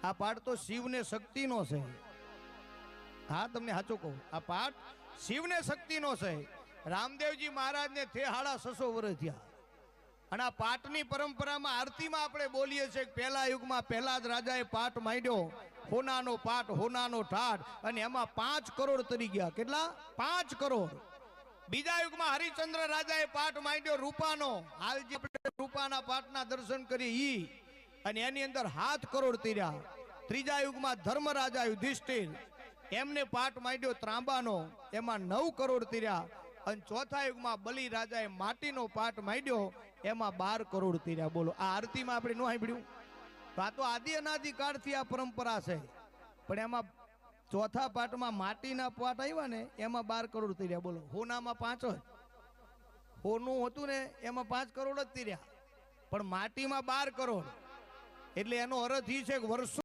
આ પાઠ તો શિવને શક્તિનો છે. હા, તમને સાચું કહું, આ પાઠ શિવને શક્તિનો છે. રામદેવજી મહારાજને થે 650 વર્ષ થયા અને આ પાઠની પરંપરામાં આરતીમાં આપણે બોલીએ છીએ કે પહેલા યુગમાં પહેલા જ રાજાએ પાઠ માંડ્યો, હોનાનો પાઠ હોનાનો ઠાઠ, અને એમાં 5 કરોડ તરી ગયા. કેટલા? 5 કરોડ. બીજા યુગમાં હરિચંદ્ર રાજાએ પાઠ માંડ્યો રૂપાનો, હાલ જે આપણે રૂપાના પાઠના દર્શન કરીએ ઈ, અને એની અંદર 7 કરોડ તીર્યા. ત્રીજા યુગમાં ધર્મરાજા યુધિષ્ઠિર એમને પાઠ માંડ્યો ત્રાંબાનો, એમાં 9 કરોડ તીર્યા. અને ચોથા યુગમાં બલિ રાજાએ માટીનો પાઠ માંડ્યો, એમાં 12 કરોડ તીર્યા. બોલો, આ આરતીમાં આપણે ન સાંભળ્યું? તો આ તો આદિ અનાદિ કાળથી આ પરંપરા છે. પણ એમાં ચોથા પાઠમાં માટીના પાઠ આવ્યા ને, એમાં 12 કરોડ તીર્યા. બોલો, હોનામાં 5 જ, હોનું હતું ને એમાં 5 કરોડ જ તીર્યા, પણ માટીમાં 12 કરોડ. એટલે એનો અર્થ એ છે કે વર્ષો